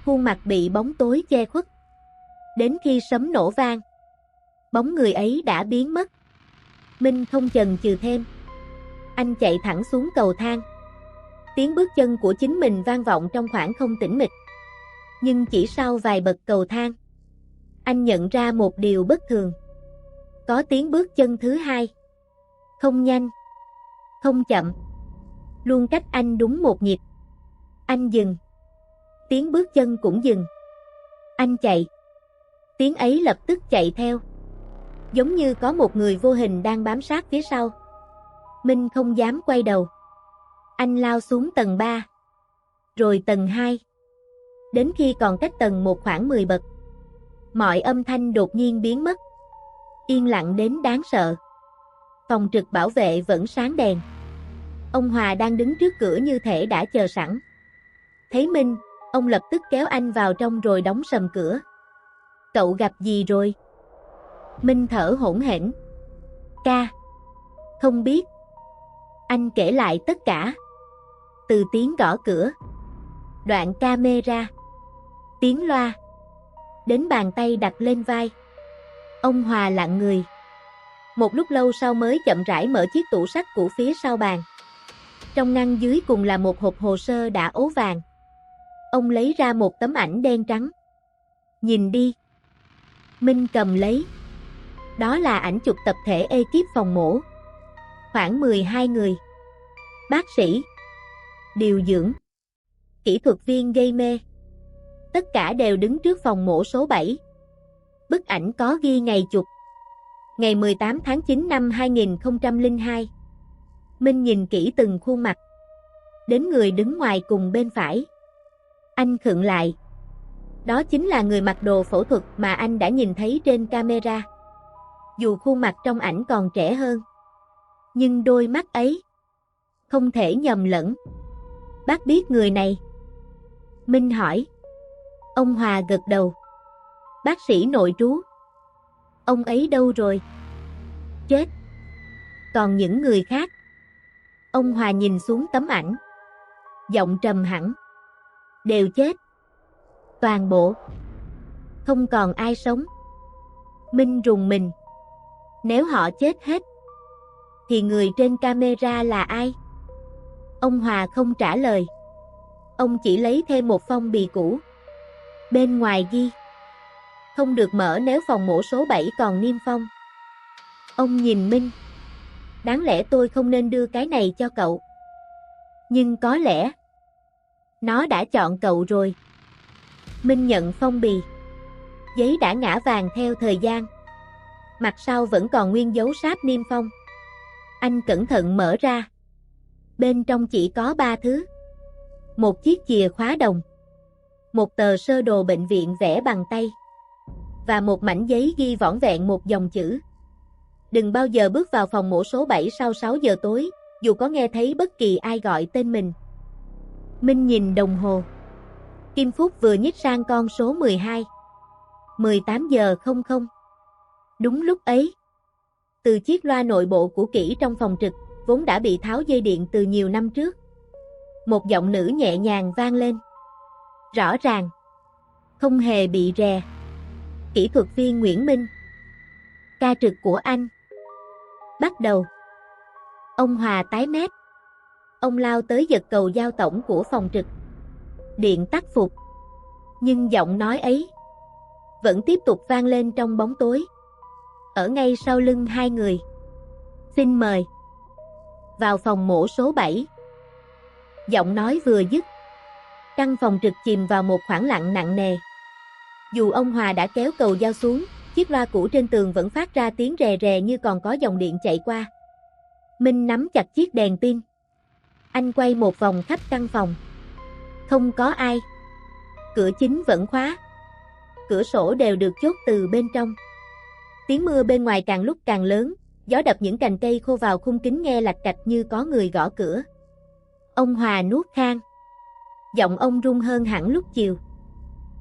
Khuôn mặt bị bóng tối che khuất. Đến khi sấm nổ vang, bóng người ấy đã biến mất. Minh không chần chừ thêm. Anh chạy thẳng xuống cầu thang. Tiếng bước chân của chính mình vang vọng trong khoảng không tĩnh mịch. Nhưng chỉ sau vài bậc cầu thang, anh nhận ra một điều bất thường. Có tiếng bước chân thứ hai. Không nhanh, không chậm, luôn cách anh đúng một nhịp. Anh dừng. Tiếng bước chân cũng dừng. Anh chạy. Tiếng ấy lập tức chạy theo. Giống như có một người vô hình đang bám sát phía sau. Minh không dám quay đầu. Anh lao xuống tầng 3. Rồi tầng 2. Đến khi còn cách tầng 1 khoảng 10 bậc. Mọi âm thanh đột nhiên biến mất. Yên lặng đến đáng sợ. Phòng trực bảo vệ vẫn sáng đèn. Ông Hòa đang đứng trước cửa như thể đã chờ sẵn. Thấy Minh, ông lập tức kéo anh vào trong rồi đóng sầm cửa. Cậu gặp gì rồi? Minh thở hổn hển. Ca. Không biết. Anh kể lại tất cả. Từ tiếng gõ cửa, đoạn camera, tiếng loa, đến bàn tay đặt lên vai. Ông Hòa lặng người. Một lúc lâu sau mới chậm rãi mở chiếc tủ sắt cũ phía sau bàn. Trong ngăn dưới cùng là một hộp hồ sơ đã ố vàng. Ông lấy ra một tấm ảnh đen trắng. Nhìn đi. Minh cầm lấy. Đó là ảnh chụp tập thể ekip phòng mổ. Khoảng 12 người. Bác sĩ, điều dưỡng, kỹ thuật viên gây mê. Tất cả đều đứng trước phòng mổ số 7. Bức ảnh có ghi ngày chụp. Ngày 18 tháng 9 năm 2002. Minh nhìn kỹ từng khuôn mặt. Đến người đứng ngoài cùng bên phải. Anh khựng lại. Đó chính là người mặc đồ phẫu thuật mà anh đã nhìn thấy trên camera. Dù khuôn mặt trong ảnh còn trẻ hơn, nhưng đôi mắt ấy không thể nhầm lẫn. Bác biết người này? Minh hỏi. Ông Hòa gật đầu. Bác sĩ nội trú. Ông ấy đâu rồi? Chết. Còn những người khác? Ông Hòa nhìn xuống tấm ảnh. Giọng trầm hẳn. Đều chết. Toàn bộ. Không còn ai sống. Minh rùng mình. Nếu họ chết hết, thì người trên camera là ai? Ông Hòa không trả lời. Ông chỉ lấy thêm một phong bì cũ. Bên ngoài ghi: không được mở nếu phòng mổ số 7 còn niêm phong. Ông nhìn Minh. Đáng lẽ tôi không nên đưa cái này cho cậu. Nhưng có lẽ nó đã chọn cậu rồi. Minh nhận phong bì. Giấy đã ngã vàng theo thời gian. Mặt sau vẫn còn nguyên dấu sáp niêm phong. Anh cẩn thận mở ra. Bên trong chỉ có 3 thứ. Một chiếc chìa khóa đồng, một tờ sơ đồ bệnh viện vẽ bằng tay, và một mảnh giấy ghi vỏn vẹn một dòng chữ: đừng bao giờ bước vào phòng mổ số 7 sau 6 giờ tối, dù có nghe thấy bất kỳ ai gọi tên mình. Minh nhìn đồng hồ. Kim phút vừa nhích sang con số 12. 18 giờ 00. Đúng lúc ấy, từ chiếc loa nội bộ cũ kỹ trong phòng trực, vốn đã bị tháo dây điện từ nhiều năm trước, một giọng nữ nhẹ nhàng vang lên. Rõ ràng, không hề bị rè. Kỹ thuật viên Nguyễn Minh. Ca trực của anh bắt đầu. Ông Hòa tái mét. Ông lao tới giật cầu giao tổng của phòng trực. Điện tắt phục. Nhưng giọng nói ấy vẫn tiếp tục vang lên trong bóng tối. Ở ngay sau lưng hai người. Xin mời vào phòng mổ số 7. Giọng nói vừa dứt, căn phòng trực chìm vào một khoảng lặng nặng nề. Dù ông Hòa đã kéo cầu dao xuống, chiếc loa cũ trên tường vẫn phát ra tiếng rè rè như còn có dòng điện chạy qua. Minh nắm chặt chiếc đèn pin. Anh quay một vòng khắp căn phòng. Không có ai. Cửa chính vẫn khóa. Cửa sổ đều được chốt từ bên trong. Tiếng mưa bên ngoài càng lúc càng lớn, gió đập những cành cây khô vào khung kính nghe lạch cạch như có người gõ cửa. Ông Hòa nuốt khan. Giọng ông run hơn hẳn lúc chiều.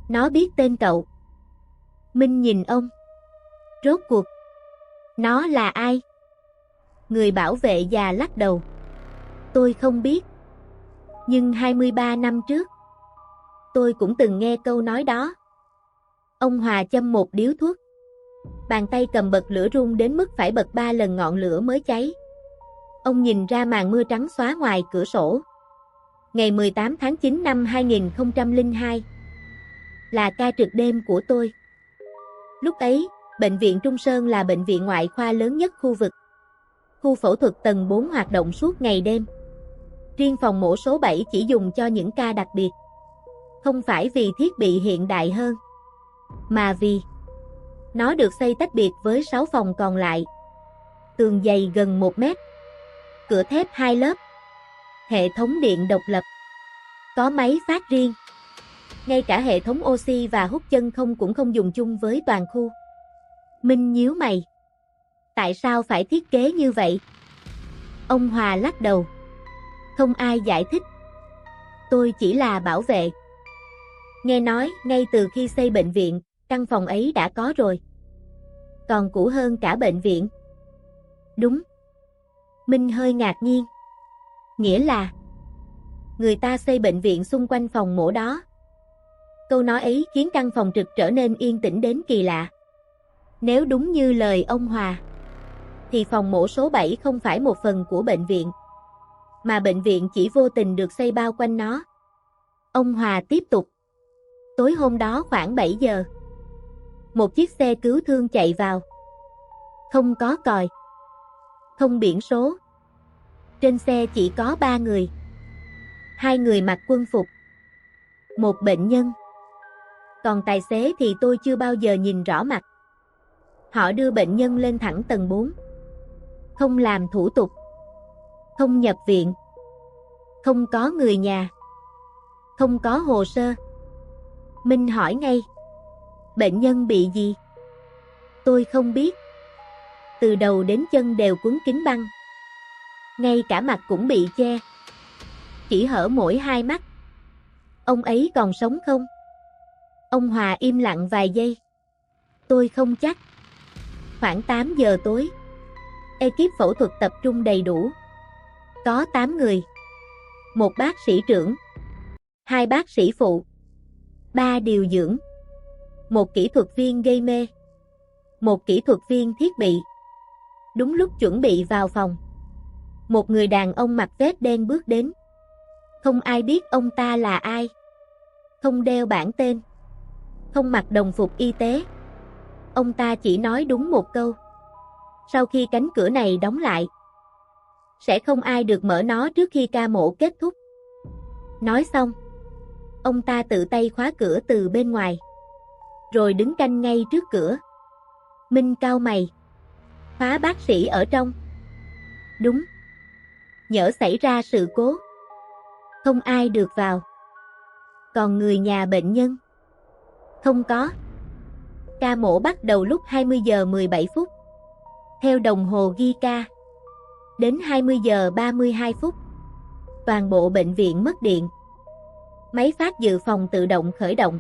Nó biết tên cậu. Minh nhìn ông. Rốt cuộc, nó là ai? Người bảo vệ già lắc đầu. Tôi không biết. Nhưng 23 năm trước, tôi cũng từng nghe câu nói đó. Ông Hòa châm một điếu thuốc. Bàn tay cầm bật lửa run đến mức phải bật 3 lần ngọn lửa mới cháy. Ông nhìn ra màn mưa trắng xóa ngoài cửa sổ. Ngày 18 tháng 9 năm 2002 là ca trực đêm của tôi. Lúc ấy, Bệnh viện Trung Sơn là bệnh viện ngoại khoa lớn nhất khu vực. Khu phẫu thuật tầng 4 hoạt động suốt ngày đêm. Riêng phòng mổ số 7 chỉ dùng cho những ca đặc biệt. Không phải vì thiết bị hiện đại hơn, mà vì nó được xây tách biệt với 6 phòng còn lại. Tường dày gần 1 mét, cửa thép 2 lớp, hệ thống điện độc lập, có máy phát riêng. Ngay cả hệ thống oxy và hút chân không cũng không dùng chung với toàn khu. Minh nhíu mày. Tại sao phải thiết kế như vậy? Ông Hòa lắc đầu. Không ai giải thích. Tôi chỉ là bảo vệ. Nghe nói, ngay từ khi xây bệnh viện, căn phòng ấy đã có rồi. Còn cũ hơn cả bệnh viện. Đúng. Minh hơi ngạc nhiên. Nghĩa là người ta xây bệnh viện xung quanh phòng mổ đó. Câu nói ấy khiến căn phòng trực trở nên yên tĩnh đến kỳ lạ. Nếu đúng như lời ông Hòa, thì phòng mổ số 7 không phải một phần của bệnh viện, mà bệnh viện chỉ vô tình được xây bao quanh nó. Ông Hòa tiếp tục. Tối hôm đó khoảng 7 giờ, một chiếc xe cứu thương chạy vào. Không có còi, không biển số. Trên xe chỉ có 3 người. 2 người mặc quân phục, một bệnh nhân. Còn tài xế thì tôi chưa bao giờ nhìn rõ mặt. Họ đưa bệnh nhân lên thẳng tầng 4. Không làm thủ tục, không nhập viện, không có người nhà, không có hồ sơ. Minh hỏi ngay. Bệnh nhân bị gì? Tôi không biết. Từ đầu đến chân đều quấn kín băng. Ngay cả mặt cũng bị che. Chỉ hở mỗi 2 mắt. Ông ấy còn sống không? Ông Hòa im lặng vài giây. Tôi không chắc. Khoảng 8 giờ tối, ekip phẫu thuật tập trung đầy đủ. Có 8 người. Một bác sĩ trưởng, 2 bác sĩ phụ, 3 điều dưỡng, một kỹ thuật viên gây mê, một kỹ thuật viên thiết bị. Đúng lúc chuẩn bị vào phòng, một người đàn ông mặc vest đen bước đến. Không ai biết ông ta là ai. Không đeo bảng tên, không mặc đồng phục y tế. Ông ta chỉ nói đúng một câu. Sau khi cánh cửa này đóng lại, sẽ không ai được mở nó trước khi ca mổ kết thúc. Nói xong, ông ta tự tay khóa cửa từ bên ngoài, rồi đứng canh ngay trước cửa. Minh cau mày. Khóa bác sĩ ở trong? Đúng. Nhỡ xảy ra sự cố, không ai được vào. Còn người nhà bệnh nhân? Không có. Ca mổ bắt đầu lúc 20 giờ 17 phút. Theo đồng hồ ghi ca, đến 20 giờ 32 phút, toàn bộ bệnh viện mất điện. Máy phát dự phòng tự động khởi động.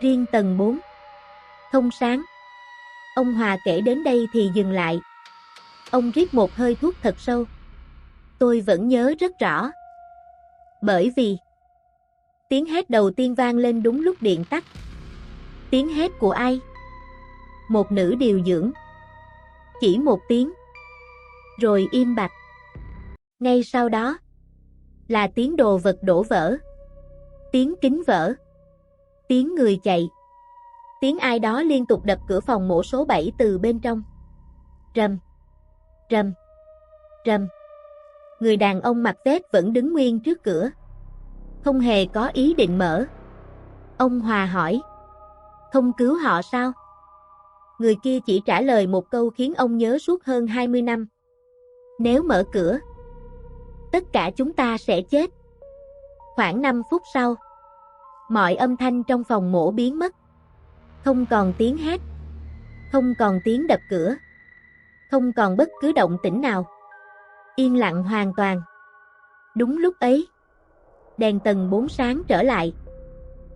Riêng tầng 4 không sáng. Ông Hòa kể đến đây thì dừng lại. Ông rít một hơi thuốc thật sâu. Tôi vẫn nhớ rất rõ. Bởi vì tiếng hét đầu tiên vang lên đúng lúc điện tắt. Tiếng hét của ai? Một nữ điều dưỡng. Chỉ một tiếng, rồi im bặt. Ngay sau đó là tiếng đồ vật đổ vỡ, tiếng kính vỡ, tiếng người chạy, tiếng ai đó liên tục đập cửa phòng mổ số 7 từ bên trong. Rầm, rầm, rầm. Người đàn ông mặc vest vẫn đứng nguyên trước cửa, không hề có ý định mở. Ông Hòa hỏi. Không cứu họ sao? Người kia chỉ trả lời một câu khiến ông nhớ suốt hơn 20 năm. Nếu mở cửa, tất cả chúng ta sẽ chết. Khoảng 5 phút sau, mọi âm thanh trong phòng mổ biến mất. Không còn tiếng hét, không còn tiếng đập cửa, không còn bất cứ động tĩnh nào. Yên lặng hoàn toàn. Đúng lúc ấy, đèn tầng 4 sáng trở lại.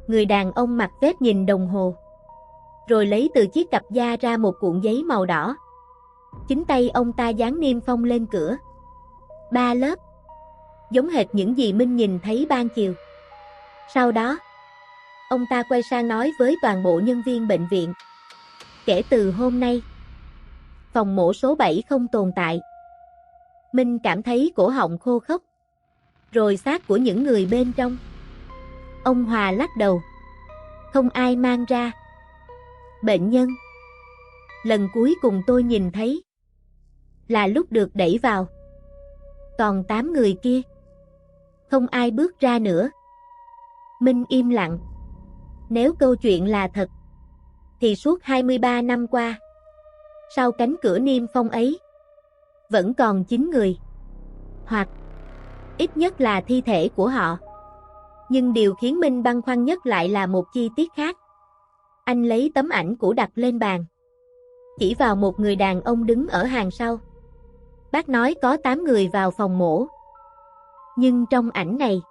Người đàn ông mặc vest nhìn đồng hồ, rồi lấy từ chiếc cặp da ra một cuộn giấy màu đỏ. Chính tay ông ta dán niêm phong lên cửa. 3 lớp, giống hệt những gì Minh nhìn thấy ban chiều. Sau đó, ông ta quay sang nói với toàn bộ nhân viên bệnh viện. Kể từ hôm nay, phòng mổ số 7 không tồn tại. Minh cảm thấy cổ họng khô khốc. Rồi xác của những người bên trong. Ông Hòa lắc đầu. Không ai mang ra. Bệnh nhân. Lần cuối cùng tôi nhìn thấy là lúc được đẩy vào. Còn 8 người kia. Không ai bước ra nữa. Minh im lặng. Nếu câu chuyện là thật, thì suốt 23 năm qua, sau cánh cửa niêm phong ấy, vẫn còn 9 người. Hoặc, ít nhất là thi thể của họ. Nhưng điều khiến Minh băn khoăn nhất lại là một chi tiết khác. Anh lấy tấm ảnh cũ đặt lên bàn. Chỉ vào một người đàn ông đứng ở hàng sau. Bác nói có 8 người vào phòng mổ. Nhưng trong ảnh này,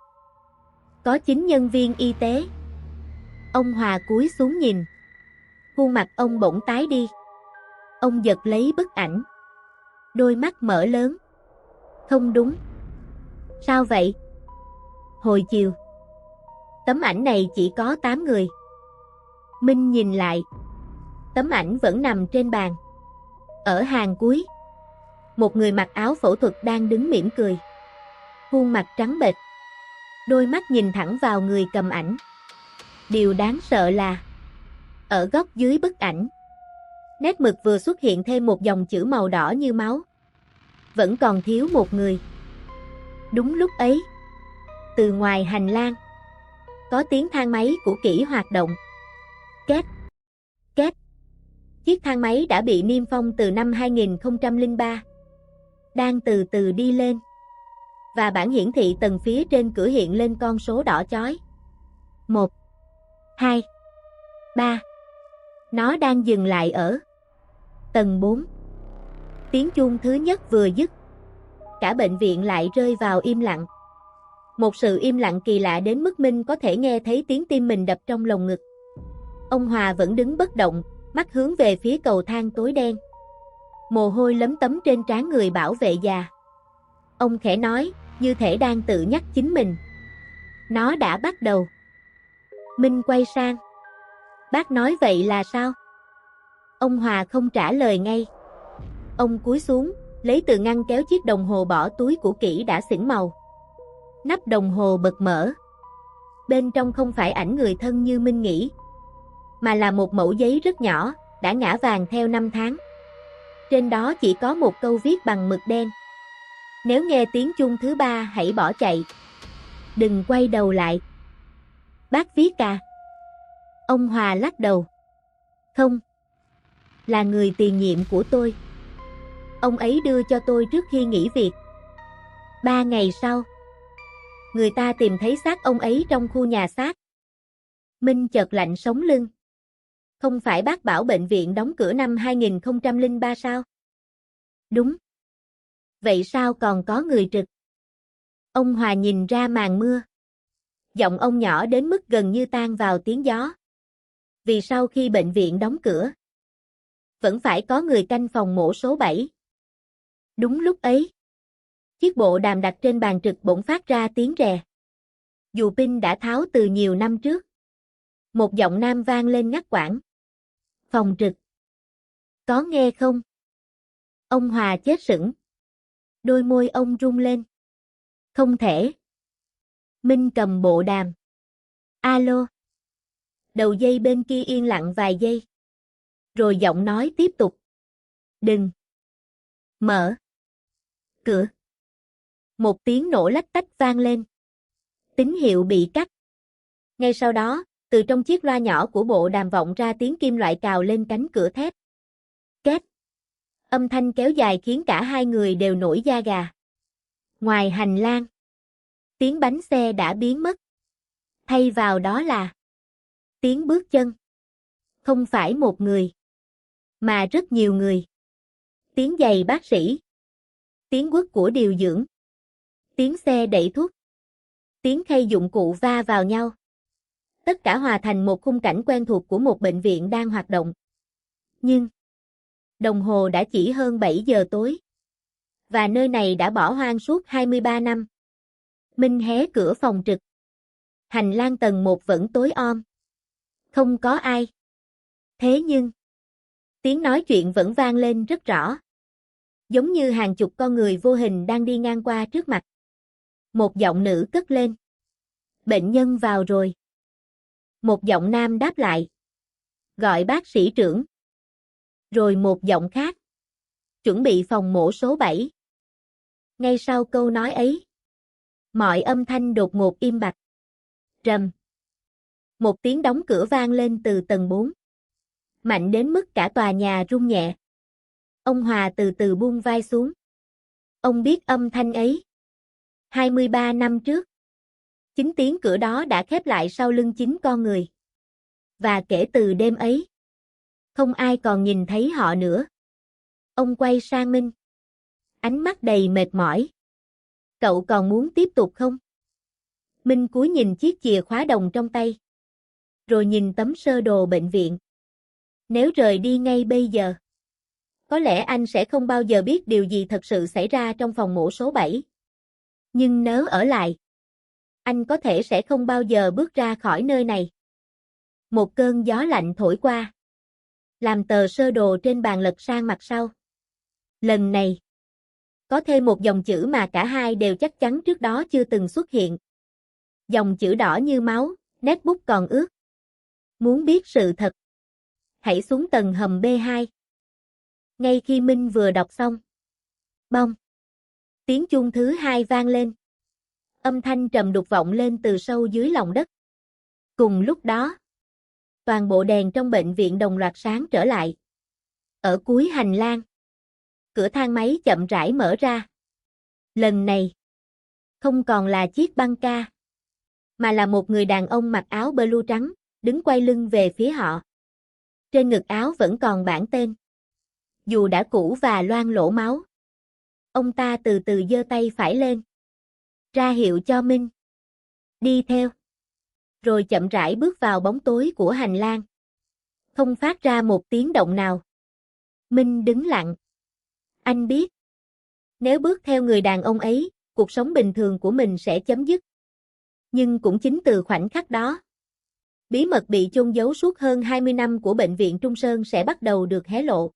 có 9 nhân viên y tế. Ông Hòa cúi xuống nhìn. Khuôn mặt ông bỗng tái đi. Ông giật lấy bức ảnh. Đôi mắt mở lớn. Không đúng. Sao vậy? Hồi chiều, tấm ảnh này chỉ có 8 người. Minh nhìn lại. Tấm ảnh vẫn nằm trên bàn. Ở hàng cuối, một người mặc áo phẫu thuật đang đứng mỉm cười. Khuôn mặt trắng bệch. Đôi mắt nhìn thẳng vào người cầm ảnh. Điều đáng sợ là, ở góc dưới bức ảnh, nét mực vừa xuất hiện thêm một dòng chữ màu đỏ như máu. Vẫn còn thiếu một người. Đúng lúc ấy, từ ngoài hành lang, có tiếng thang máy của Kỷ hoạt động. Két, két. Chiếc thang máy đã bị niêm phong từ năm 2003. Đang từ từ đi lên. Và bảng hiển thị tầng phía trên cửa hiện lên con số đỏ chói. 1, 2, 3. Nó đang dừng lại ở tầng 4. Tiếng chuông thứ nhất vừa dứt, cả bệnh viện lại rơi vào im lặng. Một sự im lặng kỳ lạ đến mức Minh có thể nghe thấy tiếng tim mình đập trong lồng ngực. Ông Hòa vẫn đứng bất động, mắt hướng về phía cầu thang tối đen. Mồ hôi lấm tấm trên trán người bảo vệ già. Ông khẽ nói, như thể đang tự nhắc chính mình. Nó đã bắt đầu. Minh quay sang. Bác nói vậy là sao? Ông Hòa không trả lời ngay. Ông cúi xuống, lấy từ ngăn kéo chiếc đồng hồ bỏ túi của Kỷ đã xỉn màu. Nắp đồng hồ bật mở. Bên trong không phải ảnh người thân như Minh nghĩ, mà là một mẩu giấy rất nhỏ, đã ngả vàng theo năm tháng. Trên đó chỉ có một câu viết bằng mực đen. Nếu nghe tiếng chuông thứ 3 hãy bỏ chạy. Đừng quay đầu lại. Bác viết à? Ông Hòa lắc đầu. Không. Là người tiền nhiệm của tôi. Ông ấy đưa cho tôi trước khi nghỉ việc. 3 ngày sau, người ta tìm thấy xác ông ấy trong khu nhà xác. Minh chợt lạnh sống lưng. Không phải bác bảo bệnh viện đóng cửa năm 2003 sao? Đúng. Vậy sao còn có người trực? Ông Hòa nhìn ra màn mưa. Giọng ông nhỏ đến mức gần như tan vào tiếng gió. Vì sau khi bệnh viện đóng cửa, vẫn phải có người canh phòng mổ số 7. Đúng lúc ấy, chiếc bộ đàm đặt trên bàn trực bỗng phát ra tiếng rè. Dù pin đã tháo từ nhiều năm trước. Một giọng nam vang lên ngắt quãng. Phòng trực. Có nghe không? Ông Hòa chết sững. Đôi môi ông rung lên. Không thể. Minh cầm bộ đàm. Alo. Đầu dây bên kia yên lặng vài giây. Rồi giọng nói tiếp tục. Đừng. Mở. Cửa. Một tiếng nổ lách tách vang lên. Tín hiệu bị cắt. Ngay sau đó, từ trong chiếc loa nhỏ của bộ đàm vọng ra tiếng kim loại cào lên cánh cửa thép. Két. Âm thanh kéo dài khiến cả hai người đều nổi da gà. Ngoài hành lang, tiếng bánh xe đã biến mất. Thay vào đó là tiếng bước chân. Không phải một người, mà rất nhiều người. Tiếng giày bác sĩ. Tiếng guốc của điều dưỡng. Tiếng xe đẩy thuốc. Tiếng khay dụng cụ va vào nhau. Tất cả hòa thành một khung cảnh quen thuộc của một bệnh viện đang hoạt động. Nhưng đồng hồ đã chỉ hơn 7 giờ tối. Và nơi này đã bỏ hoang suốt 23 năm. Minh hé cửa phòng trực. Hành lang tầng 1 vẫn tối om. Không có ai. Thế nhưng, tiếng nói chuyện vẫn vang lên rất rõ. giống như hàng chục con người vô hình đang đi ngang qua trước mặt. Một giọng nữ cất lên. Bệnh nhân vào rồi. Một giọng nam đáp lại. Gọi bác sĩ trưởng. Rồi một giọng khác. Chuẩn bị phòng mổ số 7. Ngay sau câu nói ấy, mọi âm thanh đột ngột im bặt. Rầm. Một tiếng đóng cửa vang lên từ tầng 4. Mạnh đến mức cả tòa nhà rung nhẹ. Ông Hòa từ từ buông vai xuống. Ông biết âm thanh ấy. 23 năm trước. Chính tiếng cửa đó đã khép lại sau lưng chính con người. Và kể từ đêm ấy, không ai còn nhìn thấy họ nữa. Ông quay sang Minh. Ánh mắt đầy mệt mỏi. Cậu còn muốn tiếp tục không? Minh cúi nhìn chiếc chìa khóa đồng trong tay. Rồi nhìn tấm sơ đồ bệnh viện. Nếu rời đi ngay bây giờ, có lẽ anh sẽ không bao giờ biết điều gì thật sự xảy ra trong phòng mổ số 7. Nhưng nếu ở lại, anh có thể sẽ không bao giờ bước ra khỏi nơi này. Một cơn gió lạnh thổi qua, làm tờ sơ đồ trên bàn lật sang mặt sau. Lần này, có thêm một dòng chữ mà cả hai đều chắc chắn trước đó chưa từng xuất hiện. Dòng chữ đỏ như máu, nét bút còn ướt. Muốn biết sự thật, hãy xuống tầng hầm B2. Ngay khi Minh vừa đọc xong, bong, tiếng chuông thứ 2 vang lên. Âm thanh trầm đục vọng lên từ sâu dưới lòng đất. Cùng lúc đó, toàn bộ đèn trong bệnh viện đồng loạt sáng trở lại. Ở cuối hành lang, cửa thang máy chậm rãi mở ra. Lần này, không còn là chiếc băng ca, mà là một người đàn ông mặc áo blue trắng, đứng quay lưng về phía họ. Trên ngực áo vẫn còn bảng tên. Dù đã cũ và loang lỗ máu. Ông ta từ từ giơ tay phải lên, ra hiệu cho Minh. Đi theo. Rồi chậm rãi bước vào bóng tối của hành lang. Không phát ra một tiếng động nào. Minh đứng lặng. Anh biết, nếu bước theo người đàn ông ấy, cuộc sống bình thường của mình sẽ chấm dứt. Nhưng cũng chính từ khoảnh khắc đó, bí mật bị chôn giấu suốt hơn 20 năm của bệnh viện Trung Sơn sẽ bắt đầu được hé lộ.